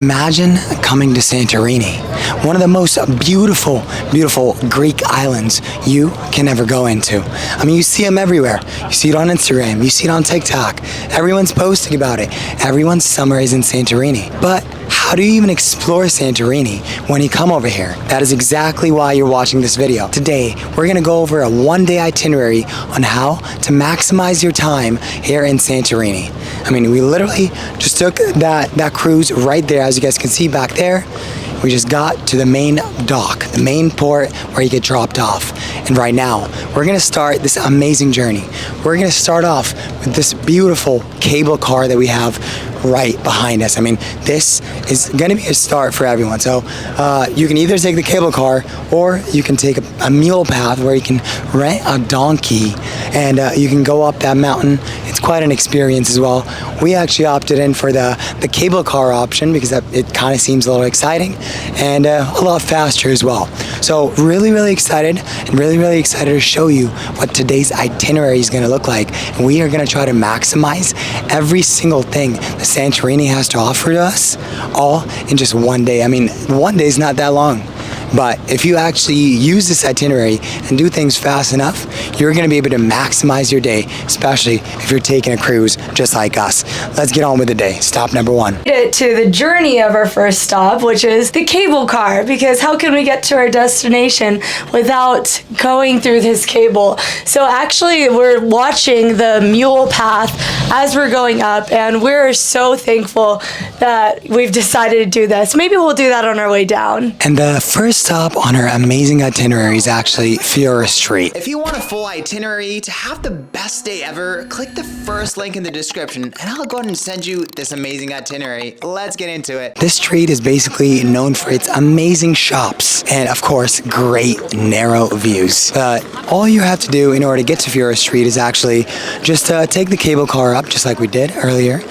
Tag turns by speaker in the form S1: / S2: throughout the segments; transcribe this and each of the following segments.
S1: Imagine coming to Santorini, one of the most beautiful, beautiful Greek islands you can ever go into. I mean, you see them everywhere. You see it on Instagram, you see it on TikTok. Everyone's posting about it. Everyone's summer is in Santorini. But how do you even explore Santorini when you come over here? That is exactly why you're watching this video. Today, we're gonna go over a one-day itinerary on how to maximize your time here in Santorini. I mean, we literally just took that cruise right there, as you guys can see back there. We just got to the main dock, the main port where you get dropped off. And right now, we're gonna start this amazing journey. We're gonna start off with this beautiful cable car that we have right behind us. I mean, this is gonna be a start for everyone. So you can either take the cable car or you can take a mule path where you can rent a donkey and you can go up that mountain. It's quite an experience as well. We actually opted in for the cable car option because it kind of seems a little exciting and a lot faster as well. So really excited and really excited to show you what today's itinerary is going to look like. And we are going to try to maximize every single thing that Santorini has to offer to us all in just one day. I mean, one day is not that long. But if you actually use this itinerary and do things fast enough, you're going to be able to maximize your day, especially if you're taking a cruise just like us. Let's get on with the day. Stop number one.
S2: To the journey of our first stop, which is the cable car, because how can we get to our destination without going through this cable? So actually, we're watching the mule path as we're going up, and we're so thankful that we've decided to do this. Maybe we'll do that on our way down.
S1: And the first stop on our amazing itinerary is actually Fiora Street. If you want a full itinerary to have the best day ever, click the first link in the description and I'll go ahead and send you this amazing itinerary. Let's get into it. This street is basically known for its amazing shops and of course great narrow views. All you have to do in order to get to Fiora Street is actually just take the cable car up just like we did earlier,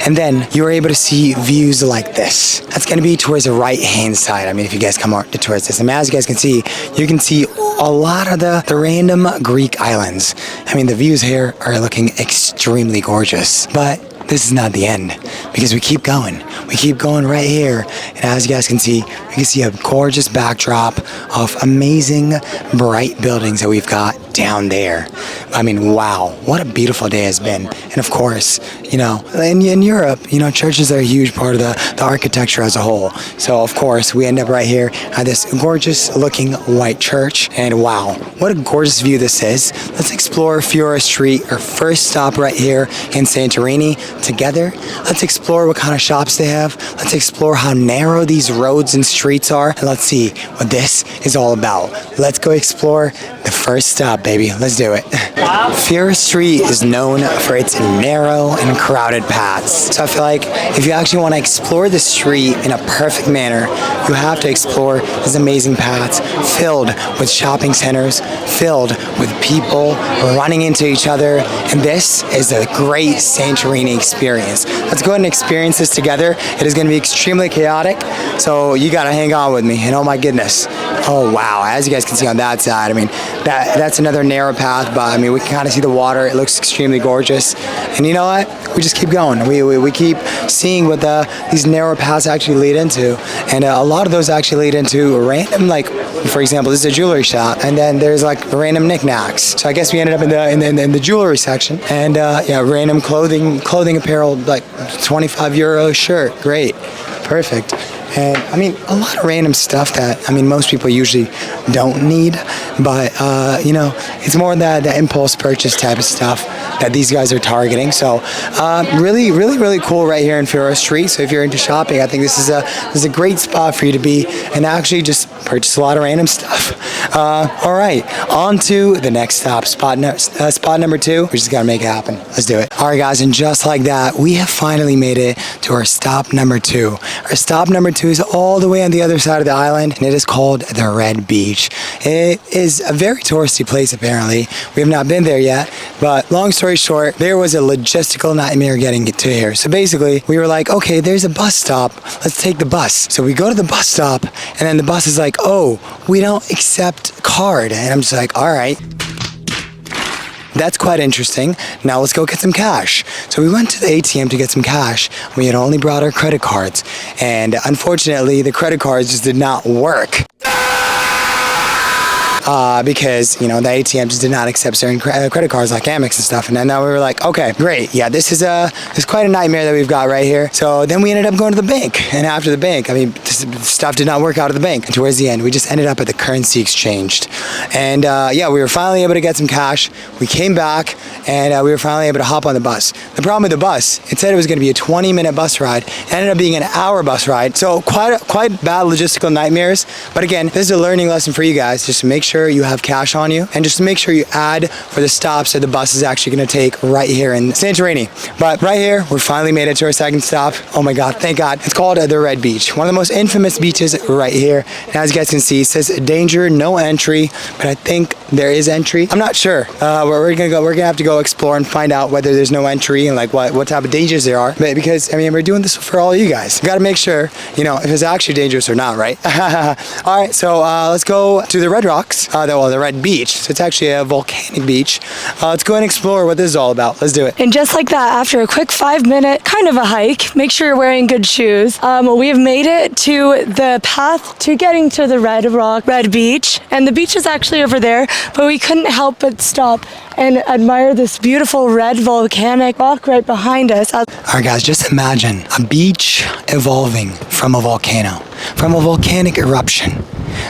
S1: and then you're able to see views like this. That's going to be towards the right hand side. I mean, if you guys come towards this, and as you guys can see, you can see a lot of the random Greek islands. I mean, the views here are looking extremely gorgeous, but this is not the end because we keep going. We keep going right here, and as you guys can see, you can see a gorgeous backdrop of amazing bright buildings that we've got down there. I mean, wow, what a beautiful day has been. And of course, you know, in Europe, you know, churches are a huge part of the architecture as a whole. So of course, we end up right here at this gorgeous looking white church. And wow, what a gorgeous view this is. Let's explore Fiora Street, our first stop right here in Santorini together. Let's explore what kind of shops they have. Let's explore how narrow these roads and streets are. And let's see what this is all about. Let's go explore the first stop, baby. Let's do it. Fiora Street is known for its narrow and crowded paths. So I feel like if you actually want to explore the street in a perfect manner, you have to explore these amazing paths filled with shopping centers, filled with people running into each other. And this is a great Santorini experience. Let's go ahead and experience this together. It is going to be extremely chaotic, so you got to hang on with me. And oh my goodness. Oh wow, as you guys can see on that side, I mean, that's another narrow path, but I mean, we can kind of see the water. It looks extremely gorgeous. And you know what? We just keep going. We keep seeing what these narrow paths actually lead into. And a lot of those actually lead into random, like, for example, this is a jewelry shop, and then there's like random knickknacks. So I guess we ended up in the jewelry section, and yeah, random clothing apparel, like €25 shirt. Great, perfect. And I mean, a lot of random stuff that, I mean, most people usually don't need, but you know, it's more that the impulse purchase type of stuff that these guys are targeting. So really cool right here in Fiora Street. So if you're into shopping, I think this is a great spot for you to be and actually just purchase a lot of random stuff. All right, on to the next stop, spot number two. We just gotta make it happen. Let's do it. All right, guys, and just like that, we have finally made it to our stop number two. Our stop number two is all the way on the other side of the island, and it is called the Red Beach. It is a very touristy place, apparently. We have not been there yet, but long story short, there was a logistical nightmare getting to here. So basically, we were like, okay, there's a bus stop. Let's take the bus. So we go to the bus stop, and then the bus is like, oh, we don't accept card. And I'm just like, all right. that's quite interesting. Now let's go get some cash. So we went to the ATM to get some cash. We had only brought our credit cards, and unfortunately the credit cards just did not work. Because, you know, the ATM just did not accept certain credit cards like Amex and stuff. And then we were like, okay, great. Yeah, this is quite a nightmare that we've got right here. So then we ended up going to the bank. And after the bank, I mean, this stuff did not work out of the bank. And towards the end, we just ended up at the currency exchange. And yeah, we were finally able to get some cash. We came back and we were finally able to hop on the bus. The problem with the bus, it said it was going to be a 20-minute bus ride. It ended up being an hour bus ride. So quite bad logistical nightmares. But again, this is a learning lesson for you guys, just to make sure you have cash on you, and just to make sure you add for the stops that the bus is actually going to take right here in Santorini. But right here, we finally made it to our second stop. Oh my God, thank God. It's called the Red Beach, one of the most infamous beaches right here. And as you guys can see, it says danger, no entry, but I think there is entry. I'm not sure. We're gonna have to go explore and find out whether there's no entry and like what type of dangers there are. But because I mean, we're doing this for all you guys. We got to make sure, you know, if it's actually dangerous or not, right? All right, so let's go to the Red Rocks. The Red Beach. So it's actually a volcanic beach. Let's go and explore what this is all about. Let's do it.
S2: And just like that, after a quick 5-minute kind of a hike, make sure you're wearing good shoes. We have made it to the path to getting to the Red Beach. And the beach is actually over there, but we couldn't help but stop and admire this beautiful red volcanic rock right behind us.
S1: All right, guys, just imagine a beach evolving from a volcano, from a volcanic eruption.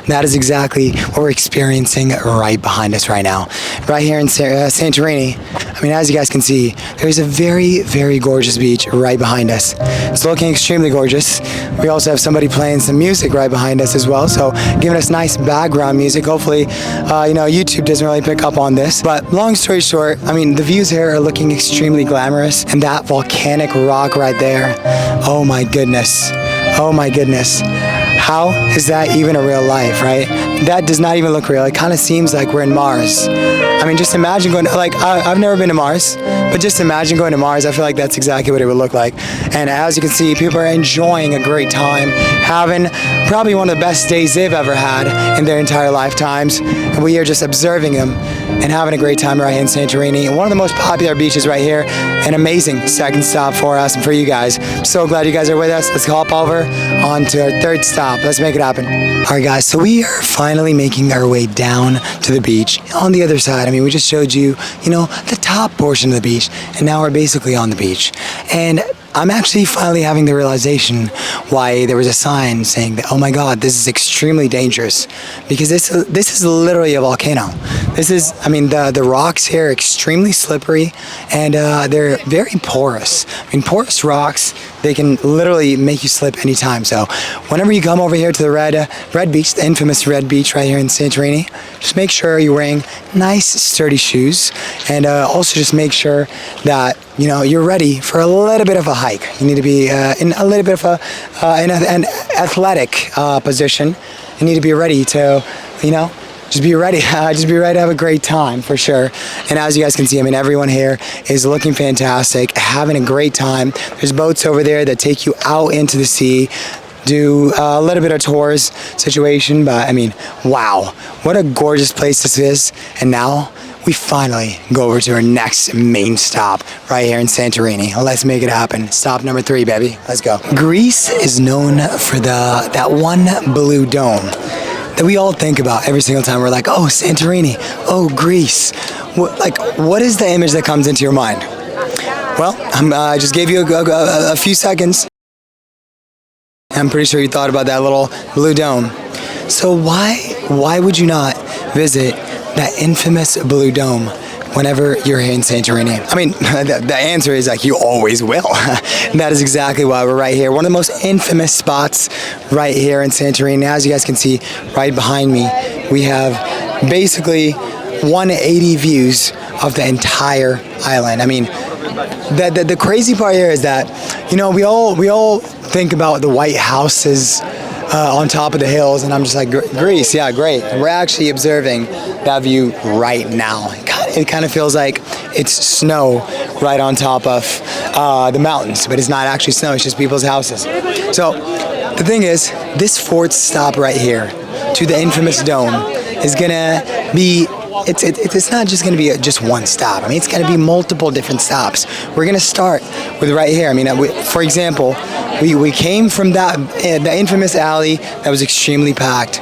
S1: That is exactly what we're experiencing right behind us right now. Right here in Santorini, I mean, as you guys can see, there's a very, very gorgeous beach right behind us. It's looking extremely gorgeous. We also have somebody playing some music right behind us as well, so giving us nice background music. Hopefully, you know, YouTube doesn't really pick up on this. But long story short, I mean, the views here are looking extremely glamorous, and that volcanic rock right there, oh my goodness. Oh my goodness. How is that even a real life, right? That does not even look real. It kind of seems like we're in Mars. I mean, just imagine going, like, I've never been to Mars, but just imagine going to Mars. I feel like that's exactly what it would look like. And as you can see, people are enjoying a great time, having probably one of the best days they've ever had in their entire lifetimes. And we are just observing them and having a great time right here in Santorini. One of the most popular beaches right here. An amazing second stop for us and for you guys. I'm so glad you guys are with us. Let's hop over on to our third stop. Let's make it happen. All right, guys, so we are finally making our way down to the beach. On the other side, I mean, we just showed you, you know, the top portion of the beach, and now we're basically on the beach. And I'm actually finally having the realization why there was a sign saying that, oh my God, this is extremely dangerous, because this is literally a volcano. This is, I mean, the rocks here are extremely slippery, and they're very porous. I mean, porous rocks, they can literally make you slip anytime. So whenever you come over here to the Red Beach, the infamous Red Beach right here in Santorini, just make sure you're wearing nice sturdy shoes, and also just make sure that, you know, you're ready for a little bit of a hike. You need to be in a little bit of an athletic position. You need to be ready to, you know, just be ready. Just be ready to have a great time for sure. And as you guys can see, I mean, everyone here is looking fantastic, having a great time. There's boats over there that take you out into the sea, do a little bit of tours situation, but I mean, wow, what a gorgeous place this is. And now we finally go over to our next main stop right here in Santorini. Let's make it happen. Stop number 3, baby. Let's go. Greece is known for that one blue dome that we all think about every single time. We're like, oh, Santorini, oh, Greece. What is the image that comes into your mind? Well, I just gave you a few seconds. I'm pretty sure you thought about that little blue dome. So why would you not visit that infamous blue dome whenever you're here in Santorini? I mean, the answer is like, you always will. That is exactly why we're right here. One of the most infamous spots right here in Santorini. As you guys can see right behind me, we have basically 180 views of the entire island. I mean, the crazy part here is that, you know, we all think about the white houses on top of the hills, and I'm just like, Greece, yeah, great. And we're actually observing that view right now. It kind of feels like it's snow right on top of the mountains, but it's not actually snow, it's just people's houses. So the thing is, this fourth stop right here to the infamous dome is gonna be it's not just going to be just one stop. I mean, it's going to be multiple different stops. We're going to start with right here. I mean, for example, we came from the infamous alley that was extremely packed.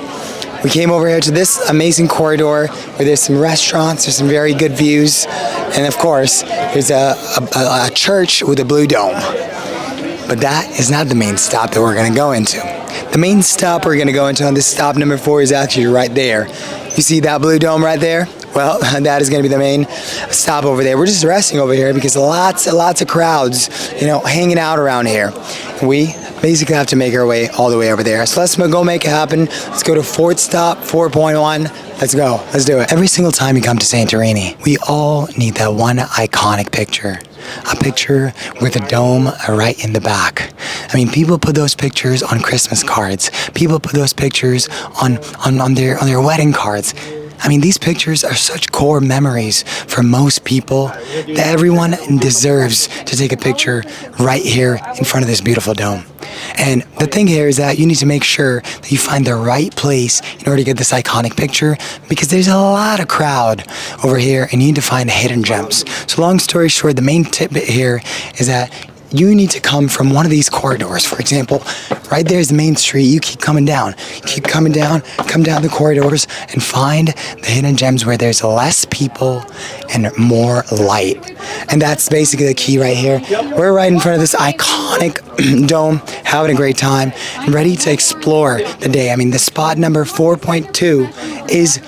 S1: We came over here to this amazing corridor where there's some restaurants, there's some very good views, and of course, there's a church with a blue dome. But that is not the main stop that we're going to go into. The main stop we're going to go into on this stop number 4 is actually right there. You see that blue dome right there? Well, that is going to be the main stop over there. We're just resting over here because lots of crowds, hanging out around here. We basically have to make our way all the way over there. So let's go make it happen. Let's go to fourth stop, 4.1. Let's go. Let's do it. Every single time you come to Santorini, we all need that one iconic picture. A picture with a dome right in the back. I mean, people put those pictures on Christmas cards. People put those pictures on their wedding cards. I mean, these pictures are such core memories for most people that everyone deserves to take a picture right here in front of this beautiful dome. And the thing here is that you need to make sure that you find the right place in order to get this iconic picture, because there's a lot of crowd over here and you need to find hidden gems. So long story short, the main tip here is that you need to come from one of these corridors. For example, right there's the main street. You keep coming down. Keep coming down, come down the corridors and find the hidden gems where there's less people and more light. And that's basically the key right here. We're right in front of this iconic dome, having a great time, and ready to explore the day. I mean, the spot number 4.2 is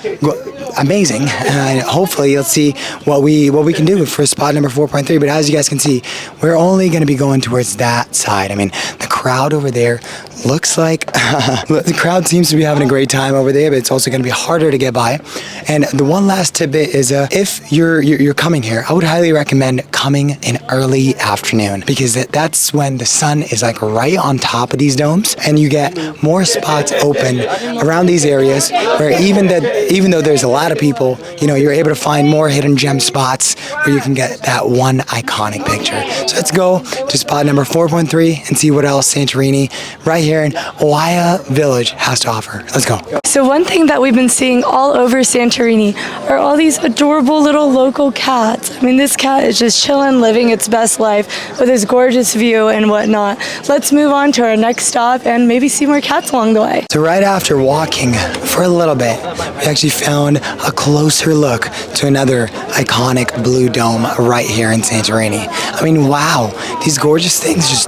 S1: amazing, and hopefully you'll see what we can do for spot number 4.3. But as you guys can see, we're only going to be going towards that side. I mean, the crowd over there looks like the crowd seems to be having a great time over there, but it's also going to be harder to get by. And the one last tidbit is if you're coming here, I would highly recommend coming in early afternoon, because that's when the sun is like right on top of these domes, and you get more spots open around these areas where even though there's a lot of people, you're able to find more hidden gem spots where you can get that one iconic picture. So let's go to spot number 4.3 and see what else Santorini right here in Oaya Village has to offer. Let's go.
S2: So one thing that we've been seeing all over Santorini are all these adorable little local cats. I mean, this cat is just chilling, living its best life with its gorgeous view and whatnot. Let's move on to our next stop and maybe see more cats along the way.
S1: So right after walking for a little bit, we actually found a closer look to another iconic blue dome right here in Santorini. I mean, wow, these gorgeous things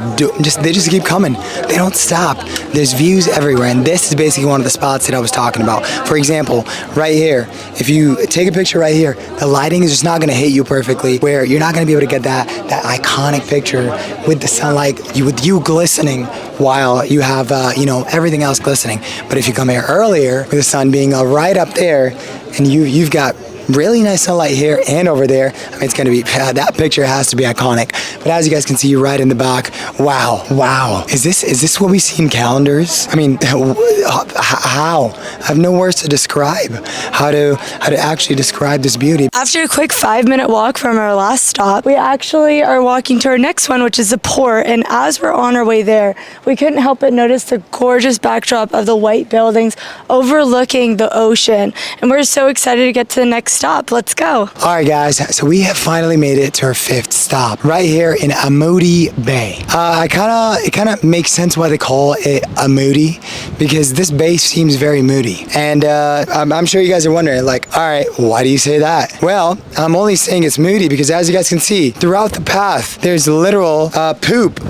S1: they just keep coming. They don't stop. There's views everywhere, and this is basically one of the spots that I was talking about. For example, right here, if you take a picture right here, the lighting is just not going to hit you perfectly, where you're not going to be able to get that iconic picture with the sunlight, with you glistening while you have everything else glistening. But if you come here earlier with the sun being right up there, and you've got really nice sunlight here and over there, I mean, it's going to be, that picture has to be iconic. But as you guys can see right in the back, wow. Is this what we see in calendars? I mean, how? I have no words to describe how to actually describe this beauty.
S2: After a quick 5-minute walk from our last stop, we actually are walking to our next one, which is the port. And as we're on our way there, we couldn't help but notice the gorgeous backdrop of the white buildings overlooking the ocean. And we're so excited to get to the next stop. Let's go.
S1: All right, guys. So we have finally made it to our 5th stop right here in Amudi Bay. It kind of makes sense why they call it Amudi, because this bay seems very moody. And I'm sure you guys are wondering, like, all right, why do you say that? Well, I'm only saying it's moody because, as you guys can see, throughout the path, there's literal poop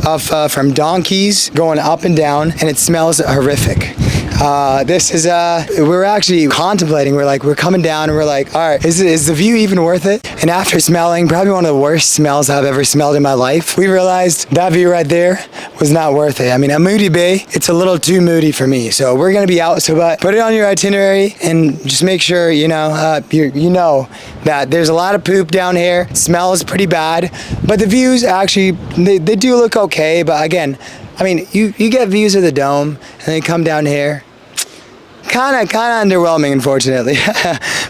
S1: from donkeys going up and down, and it smells horrific. This is we're actually contemplating. We're coming down and we're like, all right, is the view even worth it? And after smelling probably one of the worst smells I've ever smelled in my life, we realized that view right there was not worth it. I mean, a moody bay, it's a little too moody for me. So we're gonna be out. So but put it on your itinerary and just make sure you know that there's a lot of poop down here. It smells pretty bad, but the views actually they do look okay. But again, I mean, you get views of the dome and then come down here. Kind of underwhelming, unfortunately.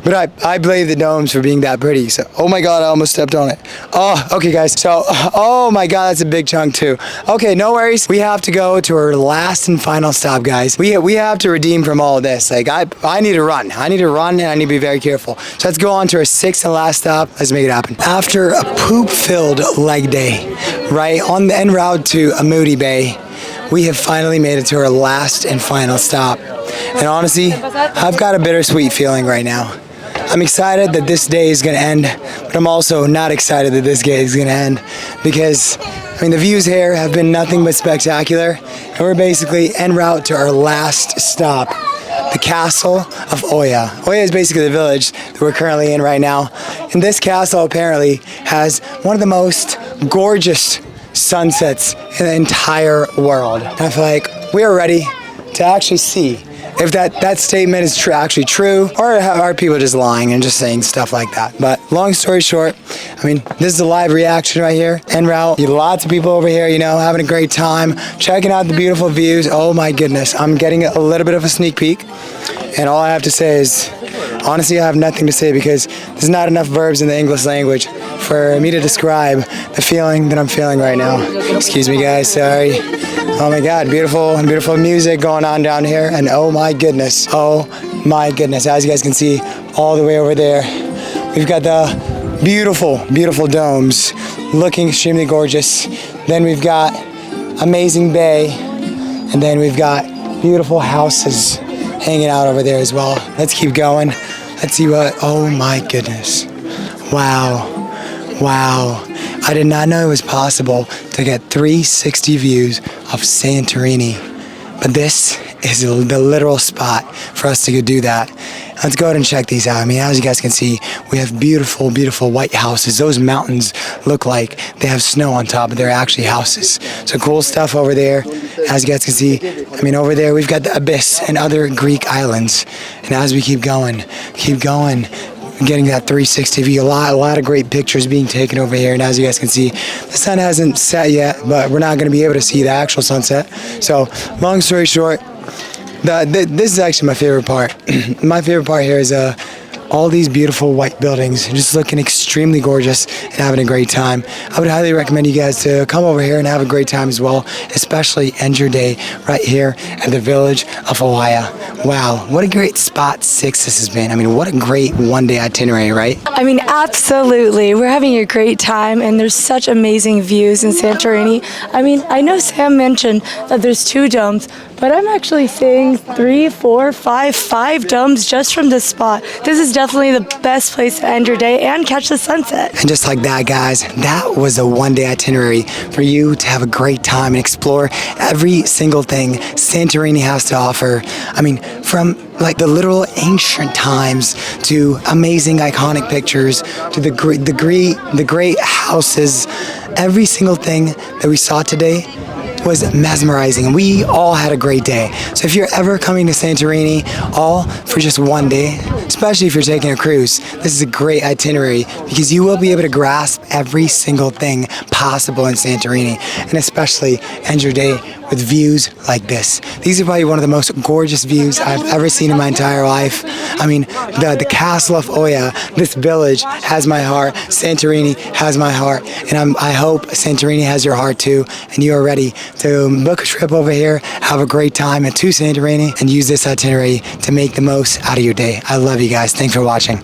S1: But I blame the domes for being that pretty. So, oh my God, I almost stepped on it. Oh, okay, guys. So, oh my God, that's a big chunk too. Okay, no worries. We have to go to our last and final stop, guys. We have to redeem from all of this. Like, I need to run. I need to run, and I need to be very careful. So let's go on to our sixth and last stop. Let's make it happen. After a poop-filled leg day, right, on the en route to Amudi Bay, we have finally made it to our last and final stop. And honestly, I've got a bittersweet feeling right now. I'm excited that this day is going to end, but I'm also not excited that this day is going to end because, I mean, the views here have been nothing but spectacular, and we're basically en route to our last stop, the castle of Oya. Oya is basically the village that we're currently in right now, and this castle apparently has one of the most gorgeous sunsets in the entire world. And I feel like we are ready to actually see if that statement is actually true, or are people just lying and just saying stuff like that. But long story short, I mean, this is a live reaction right here. En route, lots of people over here, you know, having a great time, checking out the beautiful views. Oh my goodness, I'm getting a little bit of a sneak peek. And all I have to say is, honestly, I have nothing to say because there's not enough verbs in the English language for me to describe the feeling that I'm feeling right now. Excuse me, guys, sorry. Oh my God, beautiful music going on down here, and oh my goodness, as you guys can see all the way over there, we've got the beautiful domes looking extremely gorgeous. Then we've got amazing bay, and then we've got beautiful houses hanging out over there as well. Let's keep going. Let's see what, oh my goodness. Wow. I did not know it was possible to get 360 views of Santorini, but this is the literal spot for us to go do that. Let's go ahead and check these out. I mean, as you guys can see, we have beautiful white houses. Those mountains look like they have snow on top, but they're actually houses. So cool stuff over there. As you guys can see, I mean, over there we've got the Abyss and other Greek islands. And as we keep going, getting that 360 view, a lot of great pictures being taken over here. And as you guys can see, the sun hasn't set yet, but we're not going to be able to see the actual sunset. So long story short, this is actually my favorite part. My favorite part here is all these beautiful white buildings just looking extremely gorgeous and having a great time. I would highly recommend you guys to come over here and have a great time as well, especially end your day right here at the village of Oya. Wow, what a great spot 6 this has been. I mean, what a great one-day itinerary, right?
S2: I mean, absolutely. We're having a great time, and there's such amazing views in Santorini. I mean, I know Sam mentioned that there's 2 domes, but I'm actually seeing 3, 4, 5 domes just from this spot. This is definitely the best place to end your day and catch the sunset.
S1: And just like that, guys, that was a one-day itinerary for you to have a great time and explore every single thing Santorini has to offer. I mean, from like the literal ancient times to amazing iconic pictures to the great houses. Every single thing that we saw today was mesmerizing, and we all had a great day. So if you're ever coming to Santorini, all for just one day, especially if you're taking a cruise, this is a great itinerary because you will be able to grasp every single thing possible in Santorini, and especially end your day with views like this. These are probably one of the most gorgeous views I've ever seen in my entire life. I mean, the castle of Oya, this village has my heart. Santorini has my heart, and I hope Santorini has your heart too, and you are ready to book a trip over here, have a great time to Santorini, and use this itinerary to make the most out of your day. I love you guys. Thanks for watching.